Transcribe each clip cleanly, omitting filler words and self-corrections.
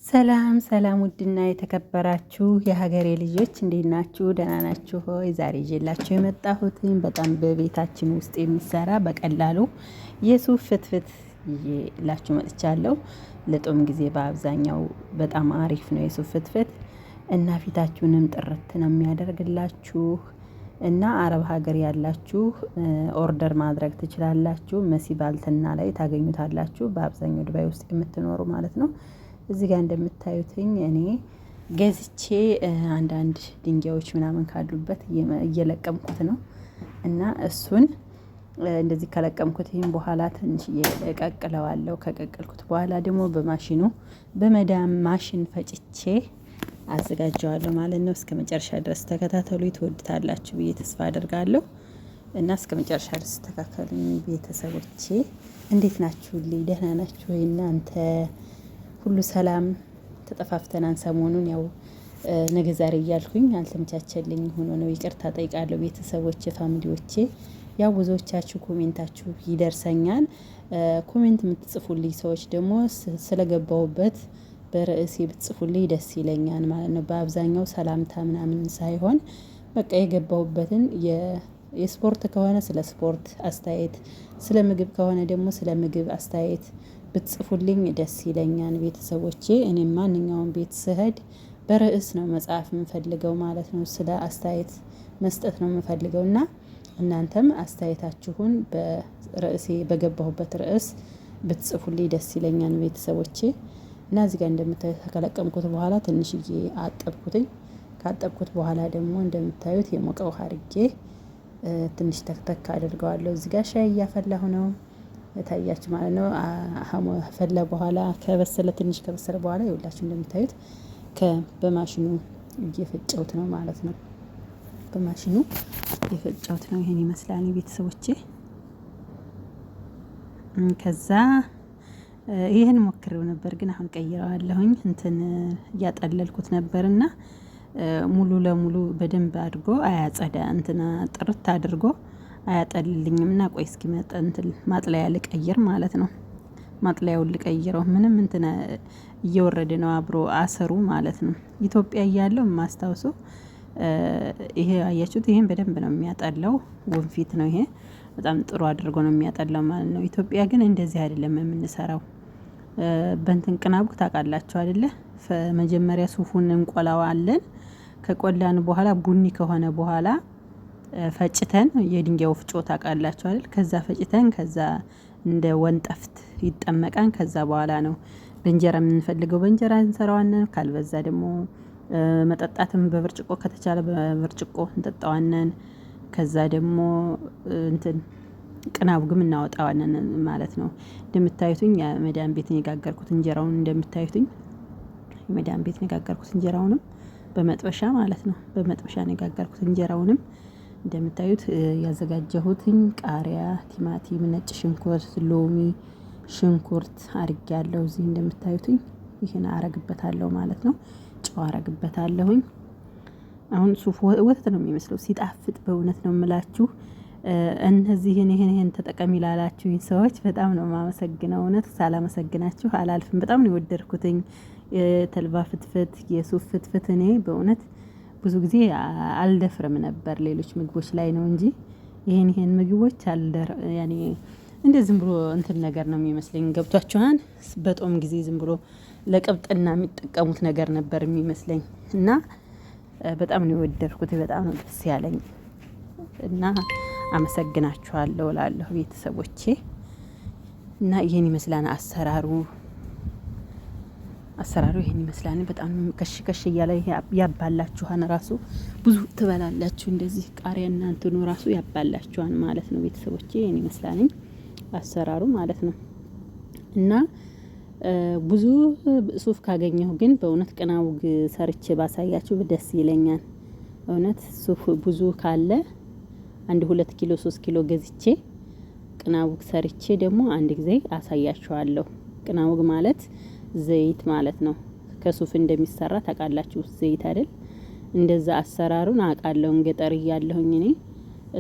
ሰላም ሰላም ውድና የተከበራችሁ የሀገሬ ልጆች እንዴት ናችሁ? ደህና ናችሁ ሆይ? ዛሬ ይዤላችሁ የመጣሁትን በጣም በቤታችን ውስጥ የሚሰራ በቀላሉ የሱፍ ፍትፍት ይዤላችሁ መጥቻለሁ። ለጦም ጊዜ በአብዛኛው በጣም አሪፍ ነው የሱፍ ፍትፍት እና ፊታችሁንም ጥርት ነው የሚያደርግላችሁ እና አረብ ሀገር ያላችሁ ኦርደር ማድረግ ትችላላችሁ። መሲ ባልትና ላይ ታገኙታላችሁ። በአብዛኛው ዱባይ ውስጥ የምትኖሩ ማለት ነው። እዚህ ጋር እንደምታዩትኝ እኔ ገዝቼ አንዳንድ ድንጋዮች ምናምን ካሉበት እየለቀምኩት ነው እና እሱን እንደዚህ ከለቀምኩትኝ በኋላ ትንሽ እቀቅለዋለሁ። ከቀቀልኩት በኋላ ደግሞ በመዳም ማሽን ፈጭቼ አዘጋጀዋለሁ ማለት ነው። እስከ መጨረሻ ድረስ ተከታተሉ፣ ትወዱታላችሁ ብዬ ተስፋ አደርጋለሁ እና እስከ መጨረሻ ድረስ ተከታተሉኝ ቤተሰቦቼ። እንዴት ናችሁልኝ? ደህና ናችሁ ወይ እናንተ? ሁሉ ሰላም? ተጠፋፍተናን ሰሞኑን ያው ነገ ዛሬ እያልኩኝ አልተመቻቸልኝ ሆኖ ነው። ይቅርታ ጠይቃለሁ ቤተሰቦቼ፣ ፋሚሊዎቼ። ያው ብዙዎቻችሁ ኮሜንታችሁ ይደርሰኛል። ኮሜንት የምትጽፉልኝ ሰዎች ደግሞ ስለገባሁበት በርዕሴ ብትጽፉልኝ ደስ ይለኛል ማለት ነው። በአብዛኛው ሰላምታ ምናምን ሳይሆን በቃ የገባሁበትን የስፖርት ከሆነ ስለ ስፖርት አስተያየት፣ ስለ ምግብ ከሆነ ደግሞ ስለ ምግብ አስተያየት ብትጽፉልኝ ደስ ይለኛል ቤተሰቦቼ። እኔም ማንኛውም ቤት ስሄድ በርዕስ ነው መጽሐፍ የምፈልገው ማለት ነው። ስለ አስተያየት መስጠት ነው የምፈልገው እና እናንተም አስተያየታችሁን በርዕሴ በገባሁበት ርዕስ ብትጽፉልኝ ደስ ይለኛል ቤተሰቦቼ። እና እዚህ ጋር እንደምታዩት ከለቀምኩት በኋላ ትንሽዬ አጠብኩትኝ። ካጠብኩት በኋላ ደግሞ እንደምታዩት የሞቀ ውሃ አድርጌ ትንሽ ተክተክ አድርገዋለሁ። እዚህ ጋር ሻይ እያፈላሁ ነው ታያችሁ ማለት ነው። ፈላ በኋላ ትንሽ ከበሰለ በኋላ ይኸውላችሁ እንደምታዩት በማሽኑ እየፈጨሁት ነው ማለት ነው። በማሽኑ እየፈጨሁት ነው። ይሄን ይመስላል ቤተሰቦቼ። ከዛ ይሄን ሞክሬው ነበር ግን አሁን ቀይረዋለሁኝ። እያጠለልኩት ነበርና ሙሉ ለሙሉ በደንብ አድርጎ አያጸዳ ጥርት አድርጎ አያጠልልኝም እና ቆይ እስኪ ማጥለያ ልቀይር ማለት ነው። ማጥለያውን ልቀይረው ምንም እየወረደ ነው አብሮ አሰሩ ማለት ነው። ኢትዮጵያ እያለሁ የማስታውሰው ይሄ አያችሁት፣ ይሄን በደንብ ነው የሚያጠላው። ወንፊት ነው ይሄ፣ በጣም ጥሩ አድርጎ ነው የሚያጠላው ማለት ነው። ኢትዮጵያ ግን እንደዚህ አይደለም የምንሰራው። ቅናቡክ ታውቃላችሁ አይደለ? መጀመሪያ ሱፉን እንቆላዋለን። ከቆላን በኋላ ቡኒ ከሆነ በኋላ ፈጭተን የድንጋይ ወፍጮ ታውቃላችሁ አይደል? ከዛ ፈጭተን ከዛ እንደ ወንጠፍት ይጠመቃን። ከዛ በኋላ ነው በእንጀራ የምንፈልገው በእንጀራ እንሰራዋለን። ካልበዛ ደግሞ መጠጣትም በብርጭቆ ከተቻለ በብርጭቆ እንጠጣዋለን። ከዛ ደግሞ ቅናቡ ግን እናወጣዋለን ማለት ነው። እንደምታዩትኝ የመዳን ቤት የጋገርኩት እንጀራውን እንደምታዩትኝ የመዳን ቤት የጋገርኩት እንጀራውንም በመጥበሻ ማለት ነው። በመጥበሻ የጋገርኩት እንጀራውንም እንደምታዩት ያዘጋጀሁትኝ ቃሪያ፣ ቲማቲም፣ ነጭ ሽንኩርት፣ ሎሚ፣ ሽንኩርት አድርጌያለሁ። እዚህ እንደምታዩትኝ ይሄን አረግበታለሁ ማለት ነው። ጨው አረግበታለሁኝ። አሁን ሱፍ ወተት ነው የሚመስለው ሲጣፍጥ፣ በእውነት ነው የምላችሁ። ይሄን ተጠቀሚ ላላችሁኝ ሰዎች በጣም ነው የማመሰግነው። እውነት ሳላመሰግናችሁ አላልፍም። በጣም ነው የወደድኩትኝ የተልባ ፍትፍት፣ የሱፍ ፍትፍት። እኔ በእውነት ብዙ ጊዜ አልደፍርም ነበር ሌሎች ምግቦች ላይ ነው እንጂ ይሄን ምግቦች ያኔ እንደ ዝም ብሎ ነገር ነው የሚመስለኝ። ገብቷችኋል? በጦም ጊዜ ዝም ብሎ ለቅብጥና የሚጠቀሙት ነገር ነበር የሚመስለኝ እና በጣም ነው የወደድኩት። በጣም ነው ደስ ያለኝ እና አመሰግናችኋለሁ እላለሁ ቤተሰቦቼ። እና ይሄን ይመስላል አሰራሩ ይሄን ይመስላል። በጣም ከሽ እያለ ያባላችኋን ራሱ ብዙ ትበላላችሁ። እንደዚህ ቃሪያ እናንተኑ ራሱ ያባላችኋን ማለት ነው ቤተሰቦቼ። ይሄን ይመስላል አሰራሩ ማለት ነው። እና ብዙ ሱፍ ካገኘሁ ግን በእውነት ቅናውግ ሰርቼ ባሳያችሁ ደስ ይለኛል። እውነት ሱፍ ብዙ ካለ 2 ኪሎ 3 ኪሎ ገዝቼ ቅናውግ ሰርቼ ደግሞ አንድ ጊዜ አሳያችኋለሁ። ቅናውግ ማለት ዘይት ማለት ነው። ከሱፍ እንደሚሰራ ታውቃላችሁ፣ ዘይት አይደል? እንደዛ አሰራሩን አውቃለሁ። ገጠር እያለሁኝ እኔ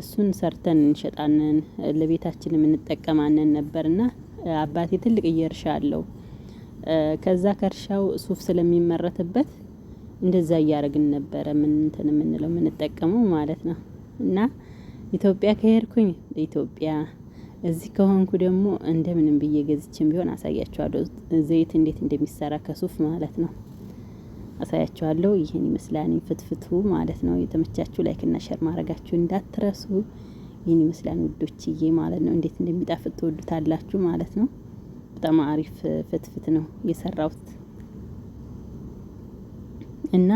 እሱን ሰርተን እንሸጣለን፣ ለቤታችን እንጠቀማለን ነበርና አባቴ ትልቅ እየርሻ አለው ከዛ ከእርሻው ሱፍ ስለሚመረትበት እንደዛ እያደረግን ነበረ ምን እንትን የምንለው የምንጠቀመው ማለት ነው። እና ኢትዮጵያ ከሄድኩኝ ኢትዮጵያ፣ እዚህ ከሆንኩ ደግሞ እንደምንም ብዬ ገዝቼም ቢሆን አሳያችኋለሁ። ዘይት እንዴት እንደሚሰራ ከሱፍ ማለት ነው አሳያችኋለሁ። ይህን ይመስላል ፍትፍቱ ማለት ነው። የተመቻችሁ ላይክ እና ሼር ማድረጋችሁ እንዳትረሱ። ይህን ይመስላል ውዶችዬ ማለት ነው። እንዴት እንደሚጣፍጥ ትወዱታላችሁ ማለት ነው። በጣም አሪፍ ፍትፍት ነው የሰራሁት እና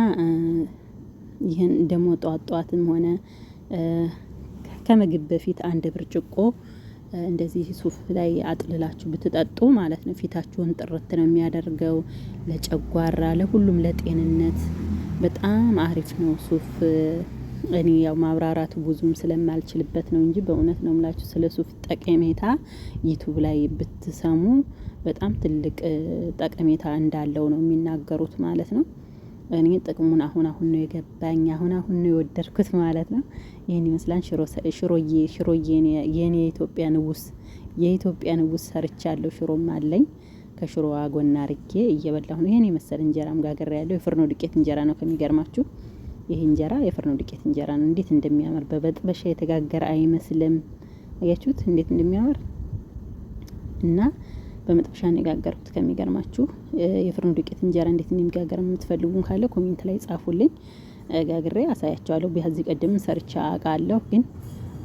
ይህን ደግሞ ጧትም ሆነ ከምግብ በፊት አንድ ብርጭቆ እንደዚህ ሱፍ ላይ አጥልላችሁ ብትጠጡ ማለት ነው ፊታችሁን ጥርት ነው የሚያደርገው። ለጨጓራ፣ ለሁሉም ለጤንነት በጣም አሪፍ ነው ሱፍ። እኔ ያው ማብራራቱ ብዙም ስለማልችልበት ነው እንጂ በእውነት ነው የምላችሁ ስለ ሱፍ ጠቀሜታ ዩቲዩብ ላይ ብትሰሙ በጣም ትልቅ ጠቀሜታ እንዳለው ነው የሚናገሩት ማለት ነው። እኔ ጥቅሙን አሁን ነው የገባኝ፣ አሁን ነው የወደድኩት ማለት ነው። ይሄን ይመስላል ሽሮዬ የኔ የኢትዮጵያ ንጉስ ሰርቻለሁ። ሽሮም አለኝ ከሽሮዋ ጎን አርጌ እየበላሁ ነው። ይሄን የመሰለ እንጀራም ጋግሬያለሁ። የፍርኖ ዱቄት እንጀራ ነው ከሚገርማችሁ። ይሄ እንጀራ የፍርኖ ዱቄት እንጀራ ነው። እንዴት እንደሚያምር በበጥበሻ የተጋገረ አይመስልም። አያችሁት እንዴት እንደሚያምር እና በመጥበሻ ነው የጋገርኩት ከሚገርማችሁ። የፍርኖ ዱቄት እንጀራ እንዴት እንደሚጋገር የምትፈልጉን ካለ ኮሜንት ላይ ጻፉልኝ። ጋግሬ አሳያችኋለሁ። በዚህ ቀደም ሰርቻ አውቃለሁ፣ ግን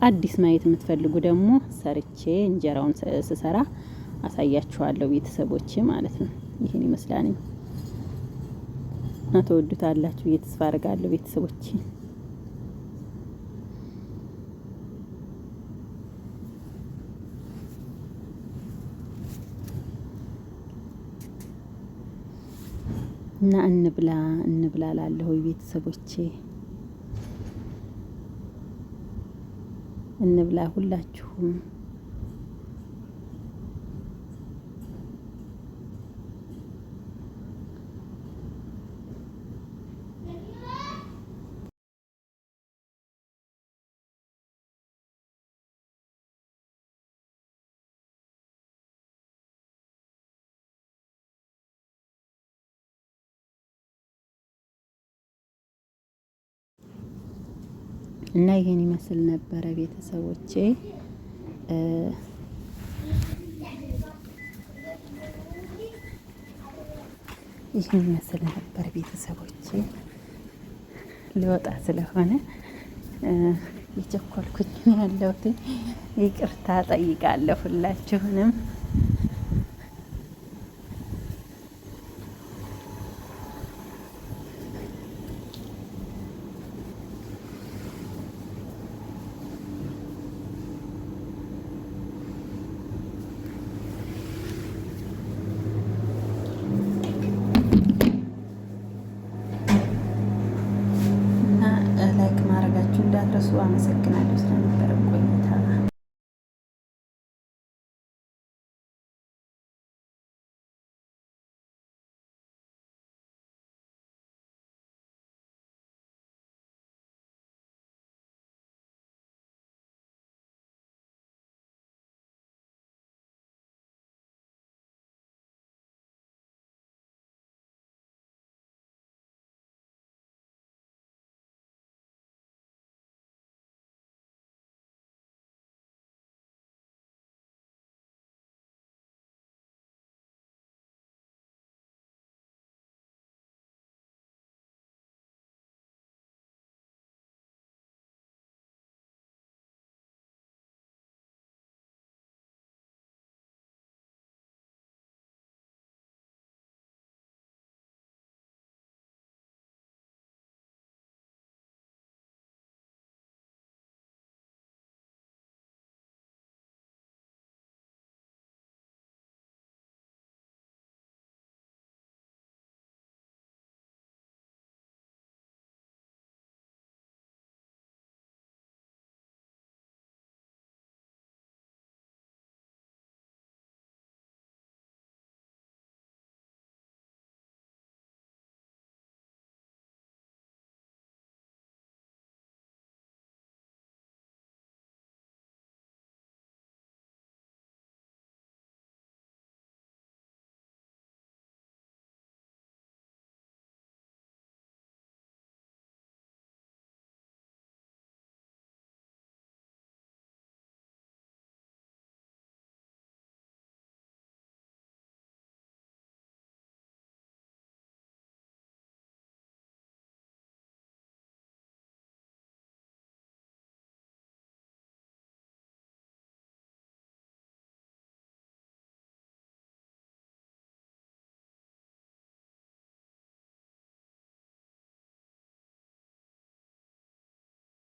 አዲስ ማየት የምትፈልጉ ደግሞ ሰርቼ እንጀራውን ስሰራ አሳያችኋለሁ ቤተሰቦቼ ማለት ነው። ይሄን ይመስላል እና ተወዱታላችሁ ተስፋ አደርጋለሁ ቤተሰቦቼ። እና እንብላ ላለሁ ቤተሰቦቼ፣ እንብላ ሁላችሁም። እና ይሄን ይመስል ነበረ ቤተሰቦቼ። ይሄን ይመስል ነበር ቤተሰቦቼ። ልወጣ ስለሆነ የቸኮልኩኝ ያለሁት ይቅርታ ጠይቃለሁ ሁላችሁንም። እንዳትረሱ። አመሰግናለሁ።